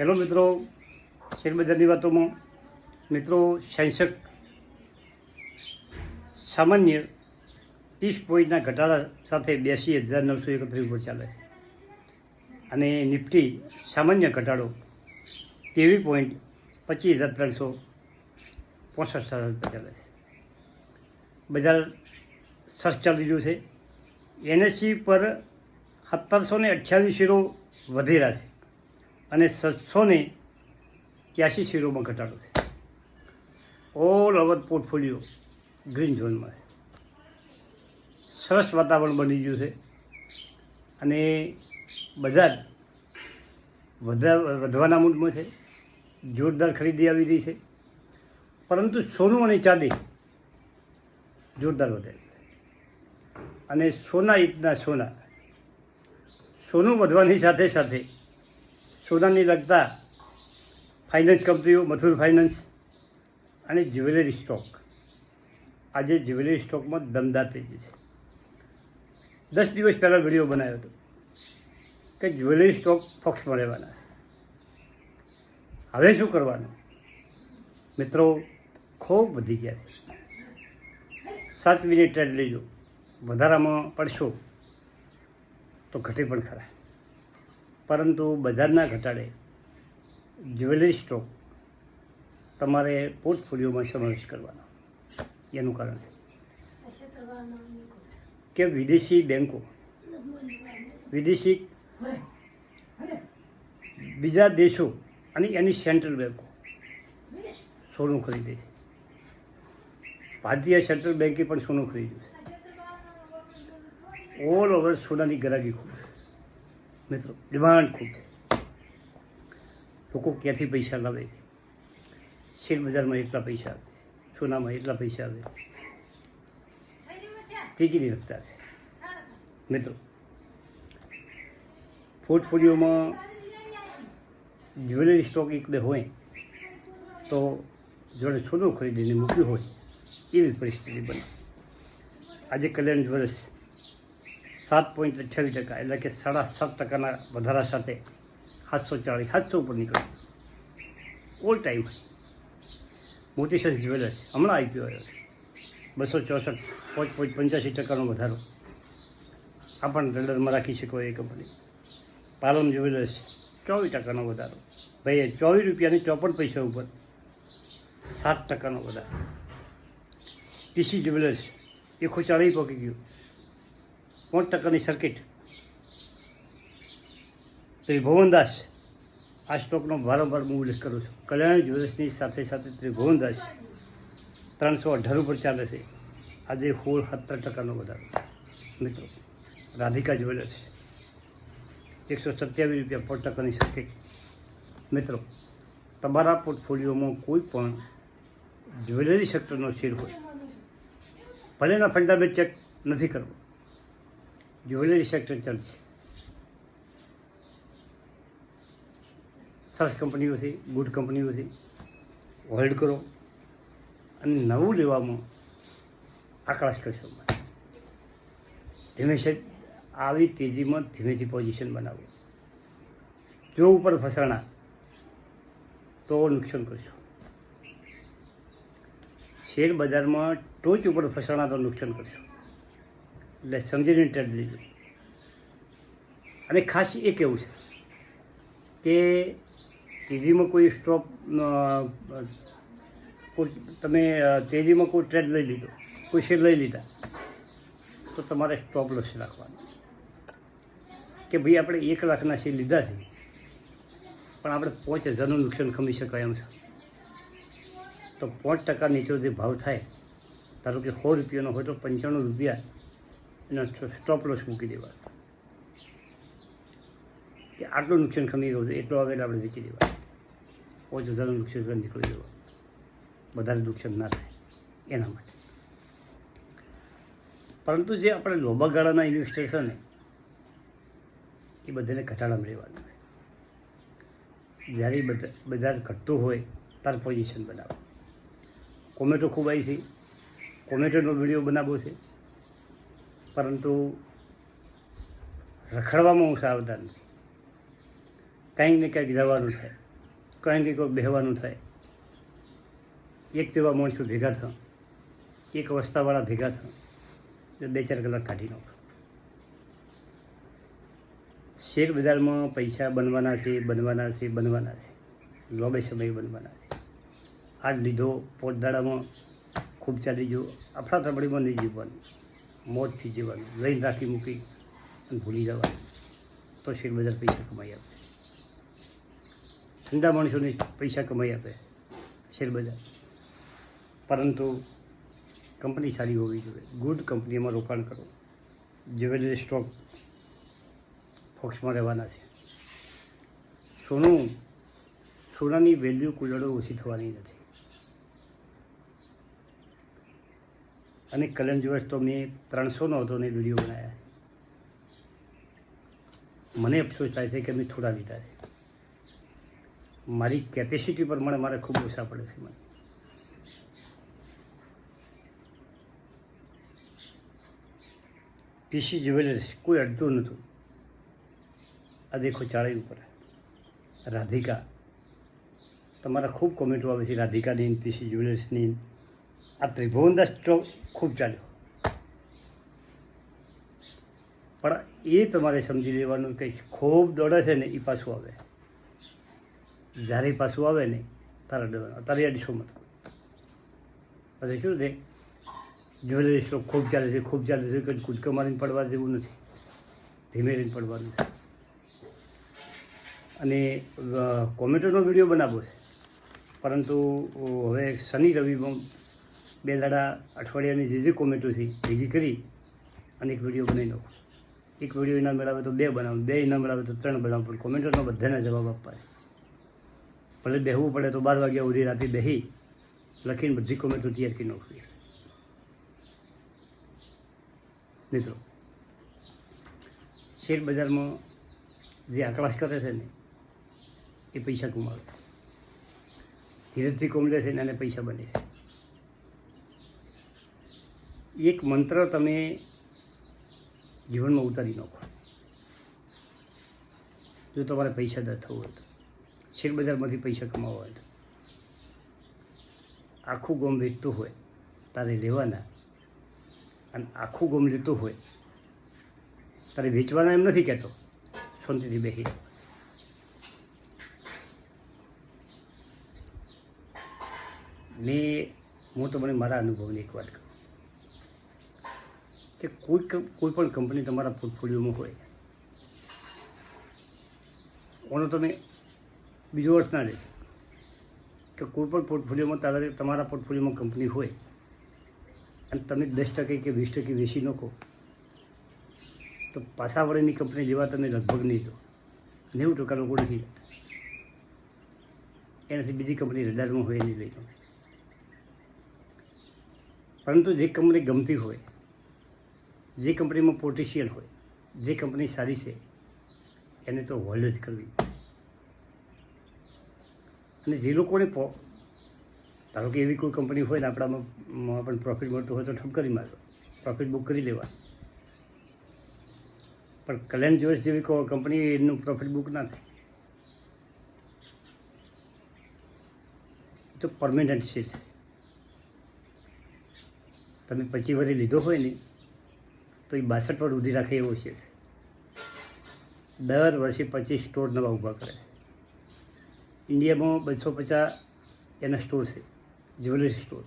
Hello મિત્રો, શેરબજારની વાતોમાં મિત્રો સેન્સેક્સ સામાન્ય 30 પોઈન્ટના ઘટાડા સાથે 82,931 ઉપર ચાલે છે અને નિફ્ટી સામાન્ય ઘટાડો 23 પોઈન્ટ 25,365 પર ચાલે છે. બજાર સરસ ચાલી રહ્યું છે. એનએસસી પર 1728 શેરો વધેલા છે અને 783 શેરોમાં ઘટાડો છે. ઓલ ઓવર પોર્ટફોલિયો ગ્રીન ઝોનમાં છે. સરસ વાતાવરણ બની ગયું છે અને બજાર વધવાના મૂડમાં છે. જોરદાર ખરીદી આવી રહી છે, પરંતુ સોનું અને ચાંદી જોરદાર વધે અને સોના ઈદના સોનું વધવાની સાથે સાથે સોનાની લગતા ફાઇનાન્સ કંપનીઓ, મથુર ફાઇનાન્સ અને જ્વેલરી સ્ટોક, આજે જ્વેલરી સ્ટોકમાં દમદાર થઈ ગઈ છે. 10 દિવસ પહેલાં વિડીયો બનાવ્યો હતો કે જ્વેલરી સ્ટોક ફોક્સમાં રહેવાના. હવે શું કરવાનું મિત્રો? ખૂબ વધી ગયા છે. 7 મિનિટ ટ્રેડ લઈ લો, વધારામાં પડશો તો ઘટે પણ ખરા, પરંતુ બજારના ઘટાડે જ્વેલરી સ્ટોક તમારે પોર્ટફોલિયોમાં સમાવેશ કરવાનો. એનું કારણ છે કે વિદેશી બેન્કો, વિદેશી બીજા દેશો અને એની સેન્ટ્રલ બેન્કો સોનું ખરીદે છે. ભારતીય સેન્ટ્રલ બેન્કે પણ સોનું ખરીદ્યું છે. ઓલ ઓવર સોનાની ગરાગી ખૂબ છે મિત્રો, ડિમાન્ડ ખૂબ છે. લોકો ક્યાંથી પૈસા લાવે છે? શેર બજારમાં એટલા પૈસા આવે છે, સોનામાં એટલા પૈસા આવે છે. તેજીની રફતાર છે મિત્રો. પોર્ટફોલિયોમાં જ્વેલરી સ્ટોક એક બે હોય તો જોડે સોનું ખરીદીને મૂક્યું હોય એવી પરિસ્થિતિ બને. આજે કલ્યાણ જ્વેલર્સ 7.28% એટલે કે 7.5% વધારા સાથે 740 ઉપર નીકળ્યું. All time. મોતીસર જ્વેલર્સ હમણાં આઈપીઓ આવ્યો છે, 264 5.85% વધારો. આ પણ રડારમાં રાખી શકો એ કંપની. પાલમ જ્વેલર્સ 24% વધારો. ભાઈ ₹24.54 ઉપર 7% વધારો. પીસી જ્વેલર્સ 140 પહોંચી ગયું, 5% સર્કિટ. ત્રિભુવનદાસ, આ સ્ટોકનો વારંવાર હું ઉલ્લેખ કરું છું. કલ્યાણ જ્વેલર્સની સાથે સાથે ત્રિભુવનદાસ 318 ઉપર ચાલે છે, આજે 17% વધારો મિત્રો. રાધિકા જ્વેલર્સ 127 રૂપિયા, 5% સર્કિટ. મિત્રો, તમારા પોર્ટફોલિયોમાં કોઈ પણ જ્વેલરી સેક્ટરનો શેર હોય, ભલે એના ફંડામેન્ટ ચેક નથી કરવો, જ્વેલરી સેક્ટર ચાલશે. સરસ કંપનીઓ છે, ગુડ કંપનીઓ છે, હોલ્ડ કરો અને નવું લેવામાં આકળાશ કરશો. ધીમે છે આવી તેજીમાં ધીમેથી પોઝિશન બનાવો. જો ઉપર ફસાણા તો નુકસાન કરશો. શેર બજારમાં ટોચ ઉપર ફસાણા તો નુકસાન કરશો. એટલે સમજીને ટ્રેડ લેજો. અને ખાસ એ કહેવું છે કે તેજીમાં કોઈ સ્ટોપ, તમે તેજીમાં કોઈ ટ્રેડ લઈ લીધો, કોઈ શેર લઈ લીધા તો તમારે સ્ટોપ લોસ રાખવાનો કે ભાઈ આપણે 1 લાખના શેર લીધા છે પણ આપણે 5,000નું નુકસાન ખમી શકાય એમ છે. તો 5% નીચે જે ભાવ થાય, ધારો કે 100 રૂપિયાનો હોય તો 95 રૂપિયા એનો સ્ટોપ લોસ મૂકી દેવા કે આટલું નુકસાન ખમી ગયું છે, એટલો આગળ આપણે વેચી દેવા. 5,000નું નુકસાન નીકળી દેવા, વધારે નુકસાન ના થાય એના માટે. પરંતુ જે આપણે લાંબા ગાળાના ઇન્વેસ્ટર છે ને, એ બધાને ઘટાડામાં રહેવાનું છે. જ્યારે બજાર ઘટતું હોય ત્યારે પોઝિશન બનાવો. કોમેન્ટો ખૂબ આવી છે, કોમેન્ટોનો વિડીયો બનાવવો છે, પરંતુ રખડવામાં હું સાવધાન નથી. કંઈક ને કંઈક જવાનું થાય. કારણ કે કોઈ બેહવાનું થાય, એક જેવા માણસો ભેગા થયા, એક અવસ્થાવાળા ભેગા થયા, તો 2-4 કલાક કાઢી નાખો. શેર બજારમાં પૈસા બનવાના છે, લાંબે સમય બનવાના છે. આજ લીધો પોતદાડામાં ખૂબ ચાલી ગયો, અફડાતફડીમાં નહીં જીવવાનું, મોતથી જીવવાનું, લઈને રાખી મૂકી અને ભૂલી જવાનું, તો શેર બજાર પૈસા કમાઈ આપે. ઠંડા માણસોને પૈસા કમાઈ આપે શેર બજાર, પરંતુ કંપની સારી હોવી જોઈએ. ગુડ કંપનીમાં રોકાણ કરો. જ્વેલરી સ્ટોક ફોક્સમાં રહેવાના છે. સોનાની વેલ્યુ કુલડો ઓછી થવાની નથી. અને કલર જ્વેલર્સ તો મેં 300નો હતો ને વિડીયો બનાવ્યા. મને અફસોસ થાય છે કે મેં થોડા લીધા છે. મારી કેપેસિટી પ્રમાણે મારે ખૂબ ઓછા પડે છે. મને પીસી જ્વેલર્સ કોઈ અડતું નહોતું. આ દેખો ચાળી ઉપર રાધિકા, તમારા ખૂબ કોમેન્ટો આવે છે રાધિકાની, પીસી જ્વેલર્સની. આ ત્રિભુવનદાસ સ્ટોક ખૂબ ચાલ્યો, પણ એ તમારે સમજી લેવાનું કે ખૂબ દોડે છે ને એ પાછું આવે. જ્યારે પાછું આવે ને તારે ડરવાનું. અત્યારે અડીશો મત કોઈ. પછી શું છે, જ્વેલરી સ્ટોક ખૂબ ચાલે છે, કંઈ કૂદકો મારીને પડવા જેવું નથી, ધીમે રહીને પડવાનું છે. અને કોમેન્ટોનો વિડીયો બનાવવો છે, પરંતુ હવે શનિ રવિમાં 2 દાડા અઠવાડિયાની જે કોમેન્ટો છે ભેગી કરી અને એક વિડીયો બનાવી નાખો. એક વિડીયો ઇનામ મેળવે તો 2 બનાવું, 2 ઇનામ મેળવે તો 3 બનાવું, પણ કોમેન્ટોનો બધાને જવાબ આપવા છે. ભલે બેહવું પડે તો 12 વાગ્યા સુધી રાતે બેસી લખીને બધી કોમેન્ટો તૈયાર કરી નાખવી. મિત્રો, શેર બજારમાં જે આકળાશ કરે છે ને એ પૈસા કમાવે, ધીરેથી કોમલે છે ને એને પૈસા બને છે. એક મંત્ર તમે જીવનમાં ઉતારી નાખો. જો તમારે પૈસાદાર થવું હોય તો, શેર બજારમાંથી પૈસા કમાવવા હોય તો, આખું ગોમ વેચતું હોય તારે લેવાના, અને આખું ગોમ લેતું હોય તારે વેચવાના. એમ નથી કહેતો, શાંતિથી બેસી. હું તમને મારા અનુભવની એક વાત કહું કે કોઈ પણ કંપની તમારા પોર્ટફોલિયોમાં હોય, ઓનો તમે બીજો અર્થ ના લેજો કે કોઈ પણ પોર્ટફોલિયોમાં તમારા પોર્ટફોલિયોમાં કંપની હોય અને તમે 10% કે 20% વેચી નાખો, તો પાછા વળેની કંપની જેવા તમે લગભગ નહીં તો 90% લોકો નથી જતા. એનાથી બીજી કંપની રડારમાં હોય નહીં લઈ લો. પરંતુ જે કંપની ગમતી હોય, જે કંપનીમાં પોટેન્શિયલ હોય, જે કંપની સારી છે, એને તો હોલ્ડ જ કરવી. અને જે લોકોને ધારો કે એવી કોઈ કંપની હોય ને આપણામાં પણ પ્રોફિટ મળતું હોય તો ઠપકરી મારો, પ્રોફિટ બુક કરી લેવા. પણ કલ્યાણ જ્વેલર્સ જેવી કંપની એનું પ્રોફિટ બુક ના થાય. તો પરમેનન્ટ શેર છે. તમે 25 વર્ષ લીધો હોય ને તો એ 62 વર્ષ સુધી રાખે એવો છે. દર વર્ષે 25 સ્ટોર નવા ઊભા કરે. ઇન્ડિયામાં 250 એના સ્ટોર છે, જ્વેલરી સ્ટોર.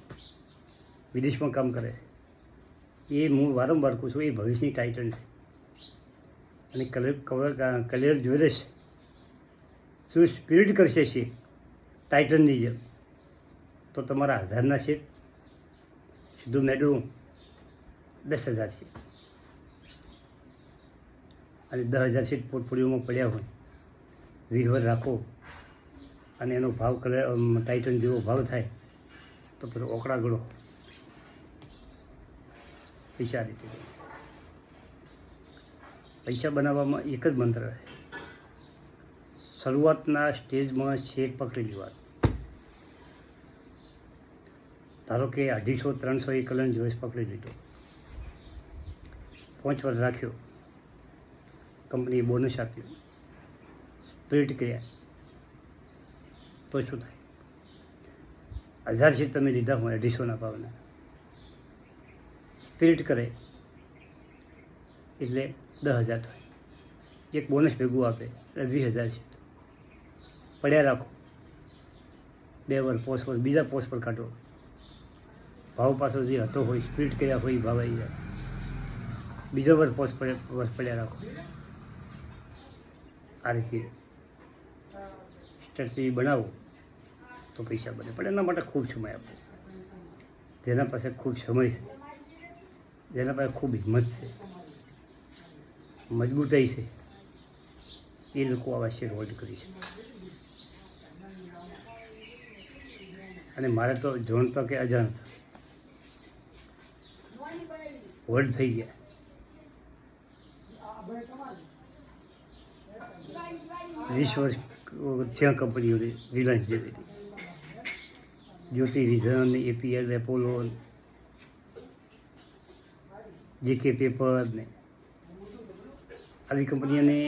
વિદેશમાં કામ કરે છે. એ હું વારંવાર કહું છું, એ ભવિષ્યની ટાઇટન છે. અને કલર જ્વેલર્સ શું સ્પિરિટ કરશે છે ટાઇટનની જેમ, તો તમારા 1000ના શેર સીધું મેડું 10,000 છે. અને 10,000 શેર પોર્ટફોલિયોમાં પડ્યા હોય, વીરવર રાખો અને એનો ભાવ ટાઇટન જેવો ભાવ થાય તો પછી ઓકળા ગળો પૈસા રીતે. પૈસા બનાવવામાં એક જ મંત્ર છે, શરૂઆતના સ્ટેજમાં શેર પકડી લેવાનું. ધારો કે 250-300 કલર જ્વેલર્સ પકડી લીધો, 5 વર્ષ રાખ્યો, કંપનીએ બોનસ આપ્યું, સ્પ્લિટ કર્યા, તો શું થાય? 1000 શેર તમે લીધા હોય 250ના ભાવના, સ્પિરિટ કરે એટલે 10,000 થાય. એક બોનસ ભેગું આપે એટલે 20,000 છે. પડ્યા રાખો, 2 વર્ષ પોસ્ટ પર, બીજા પોસ્ટ પર કાઢો, ભાવ પાછો જે હતો હોય, સ્પિરિટ કર્યા હોય એ ભાવ આવી જાય. બીજો વર્ષ પડ્યા રાખો. આ રીતે સ્ટ્રેટેજી બનાવો તો પૈસા બને. પણ એના માટે ખૂબ સમય આપો. જેના પાસે ખૂબ સમય છે, જેના પાસે ખૂબ હિંમત છે, મજબૂતાઈ છે, એ લોકો આવા શેર હોલ્ડ કરી શકે. અને મારે તો જાણતા કે અજાણતા હોલ્ડ થઈ ગયા. 20 વર્ષ ત્યાં કંપનીઓ રિલાયન્સ જેવી હતી, Jyoti vision, APL, Apollo, JK paper ને આવી કંપનીઓને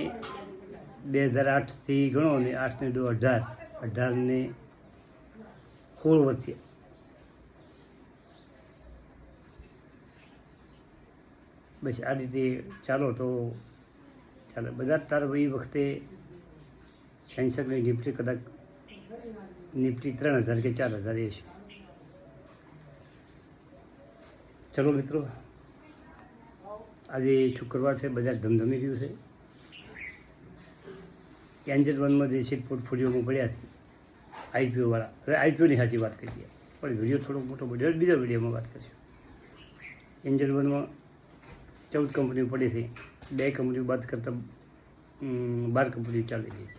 2008થી ગણો ને 8 ને 2 18 ને 16 વર્ષ થયા. બસ આ રીતે ચાલો તો ચાલે. બધા તાર એ વખતે સેન્સેક્સની નિફ્ટી કદાચ નિફ્ટી 3,000 કે 4,000 એ છે. ચલો મિત્રો, આજે શુક્રવાર છે, બજાર ધમધમી રહ્યું છે. એન્જલ વનમાં જે સીટ પોર્ટફોલિયોમાં પડ્યા છે IPO-વાળા, હવે IPOની સાચી વાત કરીએ, પણ વિડીયો થોડો મોટો બધો બીજા વિડીયોમાં વાત કરીશું. એન્જલ વનમાં 14 કંપનીઓ પડી છે, 2 કંપનીઓ બાદ કરતાં 12 કંપનીઓ ચાલી રહી છે.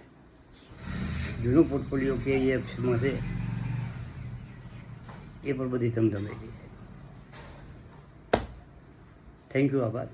જૂનો પોર્ટફોલિયો KEFમાં છે એ પણ બધી ધમધમાઈ ગઈ છે. થેન્ક યુ, આભાર.